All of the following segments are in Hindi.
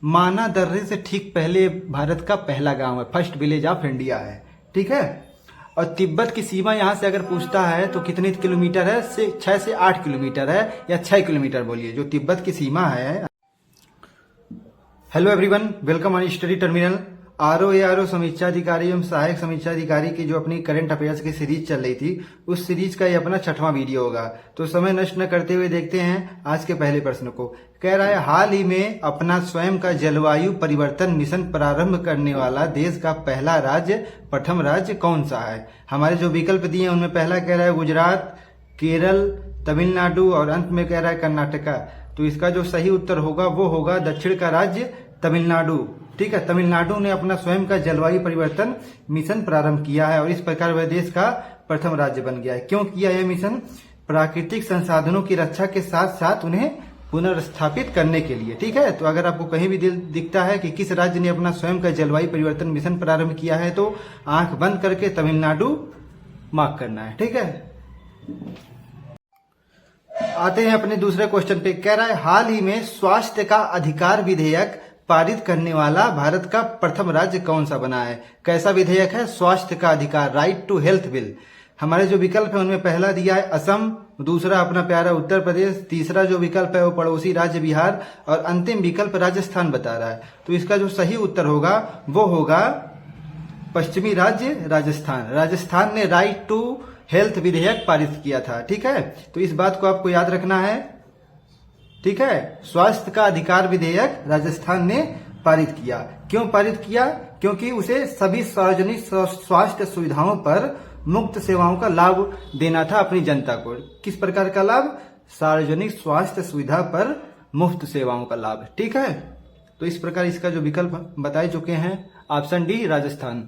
माना दर्रे से ठीक पहले भारत का पहला गांव है, फर्स्ट विलेज ऑफ इंडिया है। ठीक है। और तिब्बत की सीमा यहाँ से अगर पूछता है तो कितनी किलोमीटर है, 6 से 8 किलोमीटर है, या 6 किलोमीटर बोलिए, जो तिब्बत की सीमा है। Hello everyone, welcome on study terminal. RO समीक्षा अधिकारी एवं सहायक समीक्षा अधिकारी की जो अपनी करंट अफेयर्स की सीरीज चल रही थी, उस सीरीज का ये अपना 6वां वीडियो होगा। तो समय नष्ट न करते हुए देखते हैं आज के पहले प्रश्न को। कह रहा है, हाल ही में अपना स्वयं का जलवायु परिवर्तन मिशन प्रारंभ करने वाला देश का पहला राज्य, प्रथम राज्य कौन सा है। हमारे जो विकल्प दिए हैं उनमें पहला कह रहा है गुजरात, केरल, तमिलनाडु और अंत में कह रहा है कर्नाटका। तो इसका जो सही उत्तर होगा वो होगा दक्षिण का राज्य तमिलनाडु। ठीक है, तमिलनाडु ने अपना स्वयं का जलवायु परिवर्तन मिशन प्रारंभ किया है और इस प्रकार वह देश का प्रथम राज्य बन गया है। क्यों किया यह मिशन? प्राकृतिक संसाधनों की रक्षा के साथ साथ उन्हें पुनर्स्थापित करने के लिए। ठीक है, तो अगर आपको कहीं भी दिखता है कि किस राज्य ने अपना स्वयं का जलवायु परिवर्तन मिशन प्रारंभ किया है, तो आंख बंद करके तमिलनाडु मार्क करना है। ठीक है, आते हैं अपने दूसरे क्वेश्चन पे। कह रहा है, हाल ही में स्वास्थ्य का अधिकार विधेयक पारित करने वाला भारत का प्रथम राज्य कौन सा बना है। कैसा विधेयक है? स्वास्थ्य का अधिकार, राइट टू हेल्थ बिल। हमारे जो विकल्प है उनमें पहला दिया है असम, दूसरा अपना प्यारा उत्तर प्रदेश, तीसरा जो विकल्प है वो पड़ोसी राज्य बिहार, और अंतिम विकल्प राजस्थान बता रहा है। तो इसका जो सही उत्तर होगा वो होगा पश्चिमी राज्य राजस्थान। राजस्थान ने राइट टू हेल्थ विधेयक पारित किया था। ठीक है, तो इस बात को आपको याद रखना है। ठीक है, स्वास्थ्य का अधिकार विधेयक राजस्थान ने पारित किया। क्यों पारित किया? क्योंकि उसे सभी सार्वजनिक स्वास्थ्य सुविधाओं पर मुफ्त सेवाओं का लाभ देना था अपनी जनता को। किस प्रकार का लाभ? सार्वजनिक स्वास्थ्य सुविधा पर मुफ्त सेवाओं का लाभ। ठीक है, तो इस प्रकार इसका जो विकल्प बताए चुके हैं, ऑप्शन डी राजस्थान।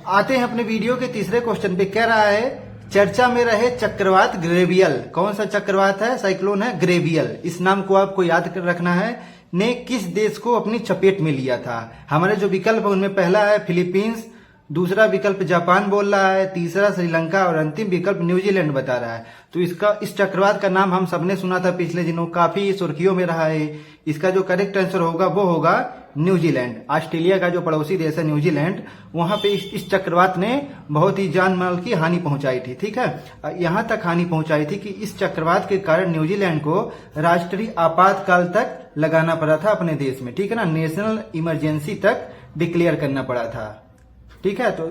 आते हैं अपने वीडियो के तीसरे क्वेश्चन पे। कह रहा है, चर्चा में रहे चक्रवात ग्रेवियल, कौन सा चक्रवात है? साइक्लोन है ग्रेवियल। इस नाम को आपको याद रखना है। ने किस देश को अपनी चपेट में लिया था? हमारे जो विकल्प है उनमें पहला है फिलीपींस, दूसरा विकल्प जापान बोल रहा है, तीसरा श्रीलंका और अंतिम विकल्प न्यूजीलैंड बता रहा है। तो इस चक्रवात का नाम हम सबने सुना था पिछले दिनों, काफी सुर्खियों में रहा है। इसका जो करेक्ट आंसर होगा वो होगा न्यूजीलैंड। ऑस्ट्रेलिया का जो पड़ोसी देश है न्यूजीलैंड, वहां पे इस चक्रवात ने बहुत ही जान माल की हानि पहुंचाई थी। ठीक है, यहां तक हानि पहुंचाई थी कि इस चक्रवात के कारण न्यूजीलैंड को राष्ट्रीय आपातकाल तक लगाना पड़ा था अपने देश में। ठीक है ना, नेशनल इमरजेंसी तक डिक्लेयर करना पड़ा था। ठीक है, तो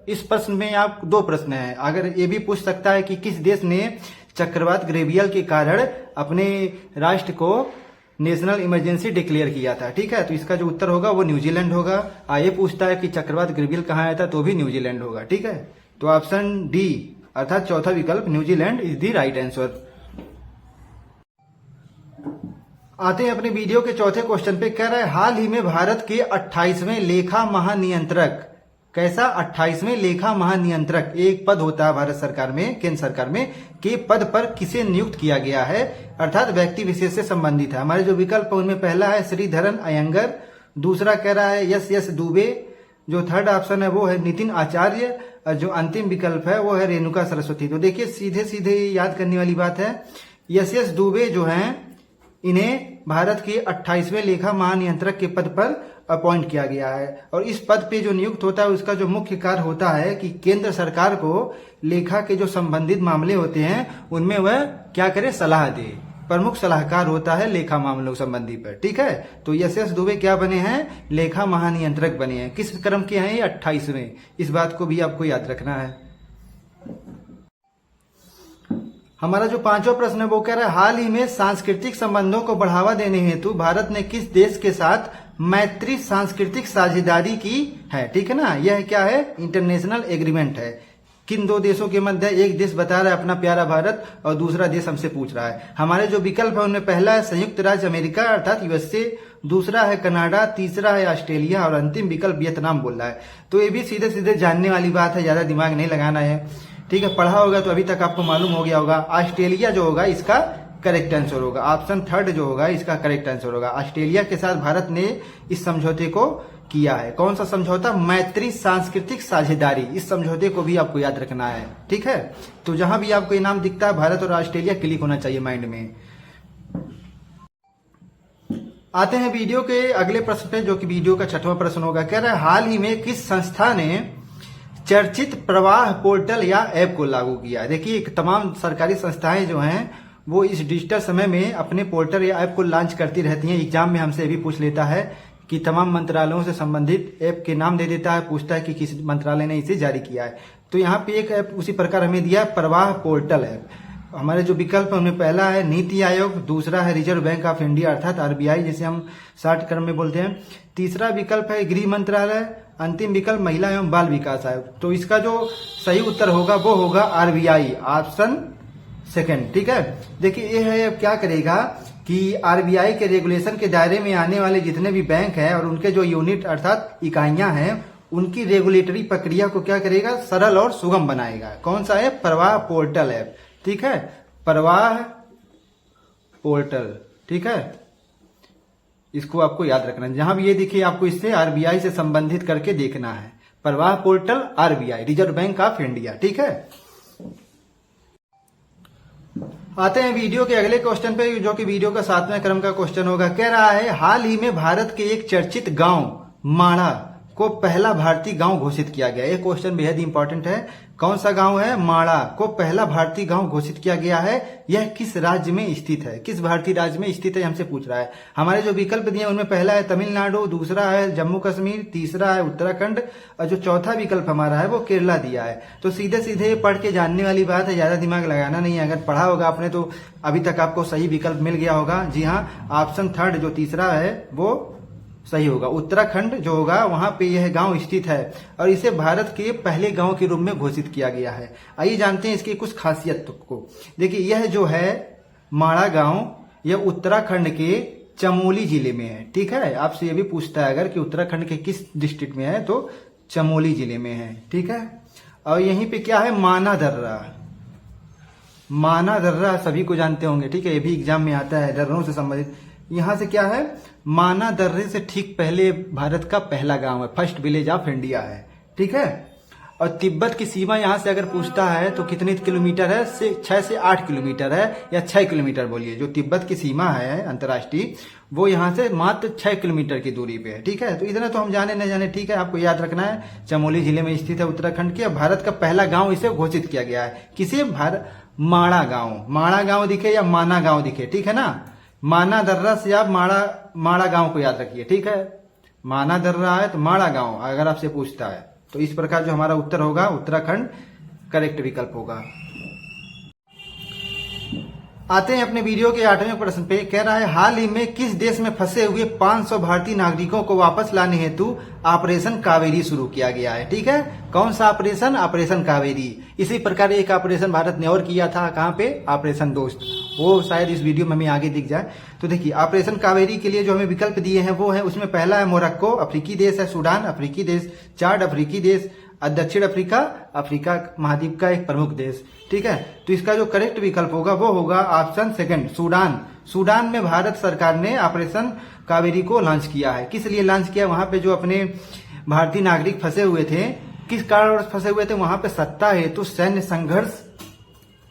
इस प्रश्न में आप दो प्रश्न है। अगर ये भी पूछ सकता है कि किस देश ने चक्रवात ग्रेवियल के कारण अपने राष्ट्र को नेशनल इमरजेंसी डिक्लेयर किया था। ठीक है, तो इसका जो उत्तर होगा वो न्यूजीलैंड होगा। ये पूछता है कि चक्रवात ग्रेवियल कहाँ आया था, तो भी न्यूजीलैंड होगा। ठीक है, तो ऑप्शन डी अर्थात चौथा विकल्प New Zealand is the right answer. आते हैं अपने वीडियो के चौथे क्वेश्चन पे। कह रहा है, हाल ही में भारत के 28वें लेखा महानियंत्रक, कैसा? 28वें लेखा महानियंत्रक, एक पद होता है भारत सरकार में, केंद्र सरकार में, के पद पर किसे नियुक्त किया गया है, अर्थात व्यक्ति विशेष से संबंधित है। हमारे जो विकल्प है उनमें पहला है श्रीधरन अयंगर, दूसरा कह रहा है यस दुबे, जो थर्ड ऑप्शन है वो है नितिन आचार्य, और जो अंतिम विकल्प है वो है रेणुका सरस्वती। तो देखिए सीधे सीधे याद करने वाली बात है, यस दुबे जो है इन्हें भारत के 28वें लेखा महानियंत्रक के पद पर अपॉइंट किया गया है। और इस पद पे जो नियुक्त होता है उसका जो मुख्य कार्य होता है कि केंद्र सरकार को लेखा के जो संबंधित मामले होते हैं उनमें वह क्या करे, सलाह दे। प्रमुख सलाहकार होता है लेखा मामलों संबंधी पर। ठीक है, तो यस दुबे क्या बने हैं? लेखा महानियंत्रक बने हैं। किस क्रम के हैं ये? 28वें। इस बात को भी आपको याद रखना है। हमारा जो पांचवा प्रश्न है वो कह रहा है, हाल ही में सांस्कृतिक संबंधों को बढ़ावा देने हेतु भारत ने किस देश के साथ मैत्री सांस्कृतिक साझेदारी की है? ठीक है ना, यह क्या है? इंटरनेशनल एग्रीमेंट है। किन दो देशों के मध्य? एक देश बता रहा है अपना प्यारा भारत, और दूसरा देश हमसे पूछ रहा है। हमारे जो विकल्प है उनमें पहला है संयुक्त राज्य अमेरिका अर्थात यूएसए, दूसरा है कनाडा, तीसरा है ऑस्ट्रेलिया और अंतिम विकल्प वियतनाम बोल रहा है। तो ये भी सीधे सीधे जानने वाली बात है, ज्यादा दिमाग नहीं लगाना है। ठीक है, पढ़ा होगा तो अभी तक आपको मालूम हो गया होगा। ऑस्ट्रेलिया जो होगा इसका करेक्ट आंसर होगा, ऑप्शन थर्ड जो होगा इसका करेक्ट आंसर होगा। ऑस्ट्रेलिया के साथ भारत ने इस समझौते को किया है। कौन सा समझौता? मैत्री सांस्कृतिक साझेदारी। इस समझौते को भी आपको याद रखना है। ठीक है, तो जहां भी आपको ये नाम दिखता है भारत और ऑस्ट्रेलिया, क्लिक होना चाहिए माइंड में। आते हैं वीडियो के अगले प्रश्न पे, जो कि वीडियो का 6वां प्रश्न होगा। कह रहा है हाल ही में किस संस्था ने चर्चित प्रवाह पोर्टल या ऐप को लागू किया है। देखिए तमाम सरकारी संस्थाएं जो हैं वो इस डिजिटल समय में अपने पोर्टल या ऐप को लॉन्च करती रहती हैं। एग्जाम में हमसे भी पूछ लेता है कि तमाम मंत्रालयों से संबंधित ऐप के नाम दे देता है, पूछता है कि किस मंत्रालय ने इसे जारी किया है। तो यहाँ पे एक ऐप उसी प्रकार हमें दिया है, प्रवाह पोर्टल ऐप। हमारे जो विकल्प है उनमें पहला है नीति आयोग, दूसरा है रिजर्व बैंक ऑफ इंडिया अर्थात आरबीआई जिसे हम शॉर्ट टर्म में बोलते हैं, तीसरा विकल्प है गृह मंत्रालय, अंतिम विकल्प महिला एवं बाल विकास आयोग। तो इसका जो सही उत्तर होगा वो होगा आरबीआई, ऑप्शन सेकंड। ठीक है, देखिए ये है अब क्या करेगा कि आरबीआई के रेगुलेशन के दायरे में आने वाले जितने भी बैंक हैं और उनके जो यूनिट अर्थात इकाइयां हैं उनकी रेगुलेटरी प्रक्रिया को क्या करेगा, सरल और सुगम बनाएगा। कौन सा है, प्रवाह पोर्टल ऐप। ठीक है, प्रवाह पोर्टल। ठीक है, इसको आपको याद रखना, जहां भी ये दिखे आपको इससे आरबीआई से संबंधित करके देखना है। प्रवाह portal RBI, reserve bank of India. ठीक है, आते हैं वीडियो के अगले क्वेश्चन पे, जो कि वीडियो का 7वें क्रम का क्वेश्चन होगा। कह रहा है हाल ही में भारत के एक चर्चित गांव माणा को पहला भारतीय गांव घोषित किया गया। ये क्वेश्चन बेहद इंपॉर्टेंट है। कौन सा गांव है, माणा को पहला भारतीय गांव घोषित किया गया है। यह किस राज्य में स्थित है, किस भारतीय राज्य में स्थित है हमसे पूछ रहा है। हमारे जो विकल्प दिए उनमें पहला है तमिलनाडु, दूसरा है जम्मू कश्मीर, तीसरा है उत्तराखंड और जो चौथा विकल्प हमारा है वो केरला दिया है। तो सीधे सीधे पढ़ के जानने वाली बात है, ज्यादा दिमाग लगाना नहीं है। अगर पढ़ा होगा आपने तो अभी तक आपको सही विकल्प मिल गया होगा। जी हाँ, ऑप्शन थर्ड जो तीसरा है वो सही होगा। उत्तराखंड जो होगा वहां पे यह गांव स्थित है और इसे भारत के पहले गांव के रूप में घोषित किया गया है। आइए जानते हैं इसकी कुछ खासियत को। देखिए यह जो है माणा गांव यह उत्तराखंड के चमोली जिले में है। ठीक है, आपसे यह भी पूछता है अगर कि उत्तराखंड के किस डिस्ट्रिक्ट में है तो चमोली जिले में है। ठीक है, और यहीं पे क्या है, माना दर्रा। माना दर्रा सभी को जानते होंगे। ठीक है, ये भी एग्जाम में आता है दर्रों से संबंधित। यहां से क्या है, माना दर्रे से ठीक पहले भारत का पहला गांव है, फर्स्ट विलेज ऑफ इंडिया है। ठीक है, और तिब्बत की सीमा यहां से अगर पूछता है तो कितने किलोमीटर है, 6 से 8 किलोमीटर है या 6 किलोमीटर बोलिए। जो तिब्बत की सीमा है अंतर्राष्ट्रीय वो यहां से मात्र 6 किलोमीटर की दूरी पे है। ठीक है, तो इतना तो हम जाने न जाने। ठीक है, आपको याद रखना है चमोली जिले में स्थित है उत्तराखंड के। भारत का पहला गांव इसे घोषित किया गया है। किसे, माणा गांव। माणा गांव दिखे या माना गांव दिखे, ठीक है ना। माना दर्रा से आप माणा गांव को याद रखिए। ठीक है, माना दर्रा है तो माणा गांव अगर आपसे पूछता है तो इस प्रकार जो हमारा उत्तर होगा उत्तराखंड करेक्ट विकल्प होगा। आते हैं अपने वीडियो के 8वें प्रश्न पे। कह रहा है हाल ही में किस देश में फंसे हुए 500 भारतीय नागरिकों को वापस लाने हेतु ऑपरेशन कावेरी शुरू किया गया है। ठीक है, कौन सा ऑपरेशन, ऑपरेशन कावेरी। इसी प्रकार एक ऑपरेशन भारत ने और किया था, कहां पे, ऑपरेशन दोस्त। वो शायद इस वीडियो में हमें आगे दिख जाए। तो देखिए ऑपरेशन कावेरी के लिए जो हमें विकल्प दिए हैं वो है, उसमें पहला है मोरक्को, अफ्रीकी देश है, सूडान अफ्रीकी देश, चाड अफ्रीकी देश, दक्षिण अफ्रीका, अफ्रीका महाद्वीप का एक प्रमुख देश। ठीक है, तो इसका जो करेक्ट विकल्प होगा वो होगा ऑप्शन सेकंड, सूडान। सूडान में भारत सरकार ने ऑपरेशन कावेरी को लॉन्च किया है। किस लिए लॉन्च किया, वहां पे जो अपने भारतीय नागरिक फंसे हुए थे, किस कारण फंसे हुए थे, वहां पे सत्ता हेतु सैन्य संघर्ष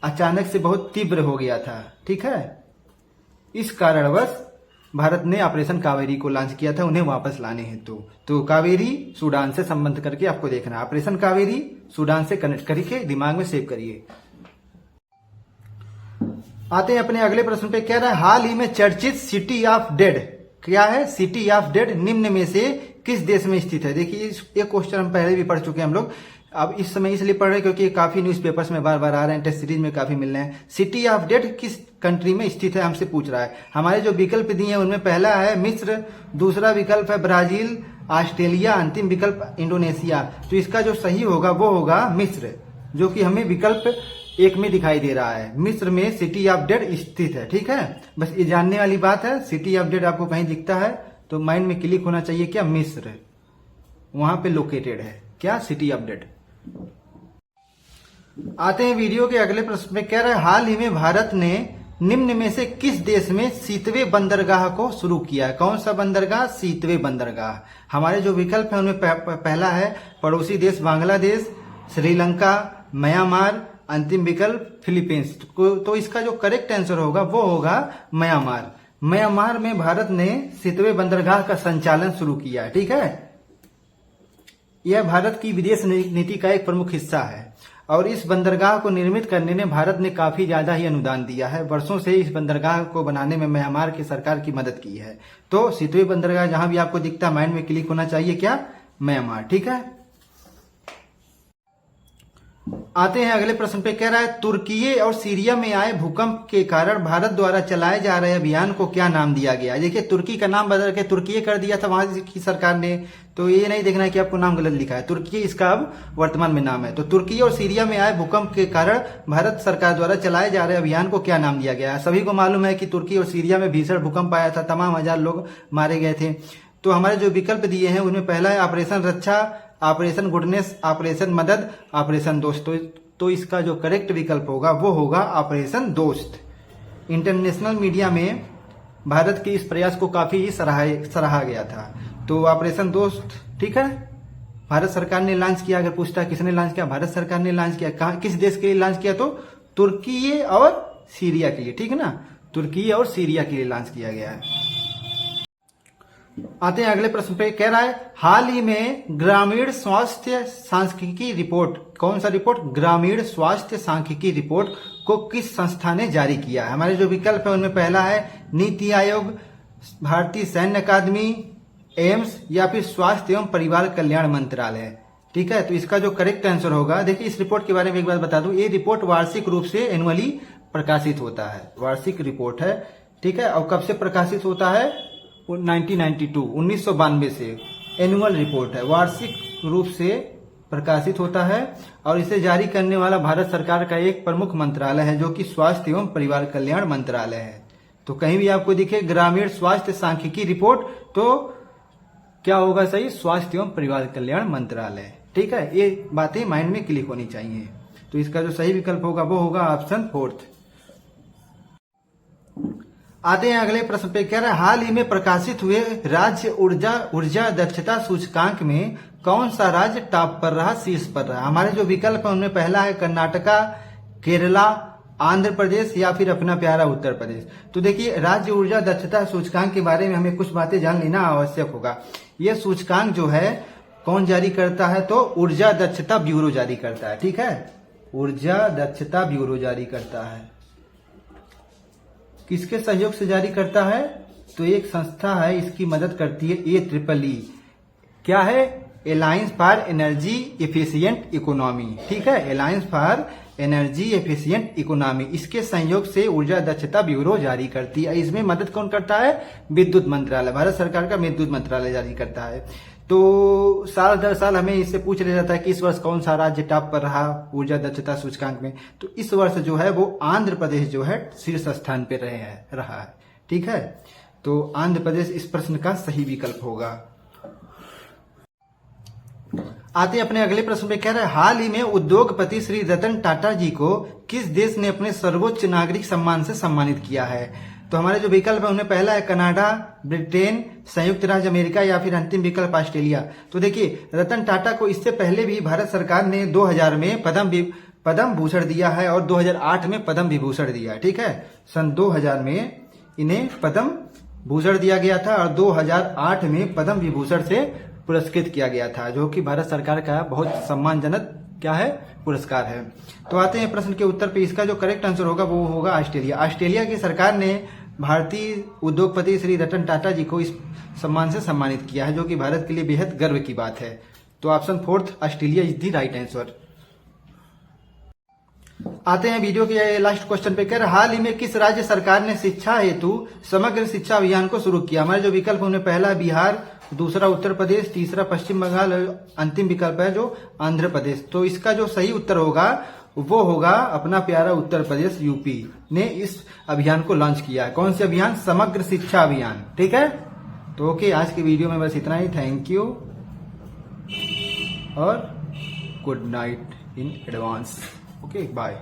अचानक से बहुत तीव्र हो गया था। ठीक है, इस कारणवश भारत ने ऑपरेशन कावेरी को लॉन्च किया था उन्हें वापस लाने हेतु। तो कावेरी सूडान से संबंध करके आपको देखना, ऑपरेशन कावेरी सूडान से कनेक्ट करके दिमाग में सेव करिए। आते हैं अपने अगले प्रश्न पे। कह रहा है हाल ही में चर्चित सिटी ऑफ डेड, क्या है, सिटी ऑफ डेड निम्न में से किस देश में स्थित है। देखिए ये क्वेश्चन हम पहले भी पढ़ चुके हैं हम लोग, अब इस समय इसलिए पढ़ रहे हैं क्योंकि काफी न्यूज़पेपर्स में बार बार आ रहे हैं, टेस्ट सीरीज में काफी मिल रहे हैं। सिटी ऑफ डेड किस कंट्री में स्थित है हमसे पूछ रहा है। हमारे जो विकल्प दिए हैं उनमें पहला है मिस्र, दूसरा विकल्प है ब्राजील, ऑस्ट्रेलिया, अंतिम विकल्प इंडोनेशिया। तो इसका जो सही होगा वो होगा मिस्र, जो कि हमें विकल्प 1 में दिखाई दे रहा है। मिस्र में सिटी ऑफ डेड स्थित है। ठीक है, बस ये जानने वाली बात है। सिटी ऑफ डेड आपको कहीं दिखता है तो माइंड में क्लिक होना चाहिए क्या, मिस्र, वहां पे लोकेटेड है क्या, सिटी ऑफ डेड। आते हैं वीडियो के अगले प्रश्न में। कह रहा है हाल ही में भारत ने निम्न में से किस देश में सीतवे बंदरगाह को शुरू किया है। कौन सा बंदरगाह, सीतवे बंदरगाह। हमारे जो विकल्प है उनमें पहला है पड़ोसी देश बांग्लादेश, श्रीलंका, म्यांमार, अंतिम विकल्प फिलीपींस। तो इसका जो करेक्ट आंसर होगा वो होगा म्यांमार। म्यांमार में भारत ने सितवे बंदरगाह का संचालन शुरू किया। ठीक है, यह भारत की विदेश नीति का एक प्रमुख हिस्सा है और इस बंदरगाह को निर्मित करने में भारत ने काफी ज्यादा ही अनुदान दिया है। वर्षों से इस बंदरगाह को बनाने में म्यांमार की सरकार की मदद की है। तो सितवे बंदरगाह जहां भी आपको दिखता है माइंड में क्लिक होना चाहिए क्या, म्यांमार। ठीक है, आते हैं अगले प्रश्न पे। कह रहा है तुर्की और सीरिया में आए भूकंप के कारण भारत द्वारा चलाए जा रहे अभियान को क्या नाम दिया गया। देखिए तुर्की का नाम बदल के तुर्की कर दिया था वहां की सरकार ने, तो ये नहीं देखना है कि आपको नाम गलत लिखा है। तुर्की इसका अब वर्तमान में नाम है। तो तुर्की और सीरिया में आए भूकंप के कारण भारत सरकार द्वारा चलाए जा रहे अभियान को क्या नाम दिया गया है। सभी को मालूम है कि तुर्की और सीरिया में भीषण भूकंप आया था, तमाम हजार लोग मारे गए थे। तो हमारे जो विकल्प दिए हैं उनमें पहला है ऑपरेशन रक्षा, ऑपरेशन गुडनेस, ऑपरेशन मदद, ऑपरेशन दोस्त। तो इसका जो करेक्ट विकल्प होगा वो होगा ऑपरेशन दोस्त। इंटरनेशनल मीडिया में भारत के इस प्रयास को काफी सराहा गया था। तो ऑपरेशन दोस्त, ठीक है, भारत सरकार ने लॉन्च किया। अगर पूछता किसने लॉन्च किया, भारत सरकार ने लॉन्च किया। कहा किस देश के लिए लॉन्च किया, तो तुर्की और सीरिया के लिए। ठीक है ना, तुर्की और सीरिया के लिए लॉन्च किया गया है। आते हैं अगले प्रश्न पे। कह रहा है हाल ही में ग्रामीण स्वास्थ्य सांख्यिकी रिपोर्ट, कौन सा रिपोर्ट, ग्रामीण स्वास्थ्य सांख्यिकी रिपोर्ट को किस संस्था ने जारी किया है। हमारे जो विकल्प है उनमें पहला है नीति आयोग, भारतीय सैन्य अकादमी, एम्स या फिर स्वास्थ्य एवं परिवार कल्याण मंत्रालय। ठीक है, तो इसका जो करेक्ट आंसर होगा, देखिए इस रिपोर्ट के बारे में एक बात बता दूं, ये रिपोर्ट वार्षिक रूप से एनुअली प्रकाशित होता है, वार्षिक रिपोर्ट है। ठीक है, और कब से प्रकाशित होता है, 1992 से एनुअल रिपोर्ट है, वार्षिक रूप से प्रकाशित होता है। और इसे जारी करने वाला भारत सरकार का एक प्रमुख मंत्रालय है जो कि स्वास्थ्य एवं परिवार कल्याण मंत्रालय है। तो कहीं भी आपको दिखे ग्रामीण स्वास्थ्य सांख्यिकी रिपोर्ट, तो क्या होगा सही, स्वास्थ्य एवं परिवार कल्याण मंत्रालय। ठीक है, ये बातें माइंड में क्लिक होनी चाहिए। तो इसका जो सही विकल्प होगा वो होगा ऑप्शन 4। आते हैं अगले प्रश्न पे। कह रहा है हाल ही में प्रकाशित हुए राज्य ऊर्जा दक्षता सूचकांक में कौन सा राज्य टॉप पर रहा, शीर्ष पर रहा। हमारे जो विकल्प है उनमें पहला है कर्नाटका, केरला, आंध्र प्रदेश या फिर अपना प्यारा उत्तर प्रदेश। तो देखिए राज्य ऊर्जा दक्षता सूचकांक के बारे में हमें कुछ बातें जान लेना आवश्यक होगा। यह सूचकांक जो है कौन जारी करता है, तो ऊर्जा दक्षता ब्यूरो जारी करता है। ठीक है, ऊर्जा दक्षता ब्यूरो जारी करता है। किसके सहयोग से जारी करता है, तो एक संस्था है इसकी मदद करती है, AEEE। क्या है, alliance for energy efficient economy. ठीक है, alliance for energy efficient economy, इसके संयोग से ऊर्जा दक्षता ब्यूरो जारी करती है। इसमें मदद कौन करता है, विद्युत मंत्रालय, भारत सरकार का विद्युत मंत्रालय जारी करता है। तो साल दर साल हमें इससे पूछ लिया जाता है कि इस वर्ष कौन सा राज्य टॉप पर रहा ऊर्जा दक्षता सूचकांक में। तो इस वर्ष जो है वो आंध्र प्रदेश जो है शीर्ष स्थान पर रहा है। ठीक है, तो आंध्र प्रदेश इस प्रश्न का सही विकल्प होगा। आते अपने अगले प्रश्न पे। कह रहा है हाल ही में उद्योगपति श्री रतन टाटा जी को किस देश ने अपने सर्वोच्च नागरिक सम्मान से सम्मानित किया है। तो हमारे जो विकल्प है उनमें पहला है कनाडा, ब्रिटेन, संयुक्त राज्य अमेरिका या फिर अंतिम विकल्प ऑस्ट्रेलिया। तो देखिए रतन टाटा को इससे पहले भी भारत सरकार ने 2000 में पद्म भूषण दिया है और 2008 में पद्म विभूषण दिया है। ठीक है, सन 2000 में इन्हें पद्म भूषण दिया गया था और 2008 में पद्म विभूषण से पुरस्कृत किया गया था, जो कि भारत सरकार का बहुत सम्मानजनक क्या है, पुरस्कार है। तो आते हैं प्रश्न के उत्तर पे। इसका जो करेक्ट आंसर होगा वो होगा ऑस्ट्रेलिया। ऑस्ट्रेलिया की सरकार ने भारतीय उद्योगपति श्री रतन टाटा जी को इस सम्मान से सम्मानित किया है, जो कि भारत के लिए बेहद गर्व की बात है। तो option 4 Australia is the right answer. आते हैं वीडियो के लास्ट क्वेश्चन पे। कह हाल ही में किस राज्य सरकार ने शिक्षा हेतु समग्र शिक्षा अभियान को शुरू किया। हमारे जो विकल्प उनमें पहला है बिहार, दूसरा उत्तर प्रदेश, तीसरा पश्चिम बंगाल, अंतिम विकल्प है जो आंध्र प्रदेश। तो इसका जो सही उत्तर होगा वो होगा अपना प्यारा उत्तर प्रदेश, यूपी ने इस अभियान को लॉन्च किया है। कौन सा अभियान, समग्र शिक्षा अभियान। ठीक है, तो ओके, आज की वीडियो में बस इतना ही। थैंक यू और good night in advance. Okay, bye.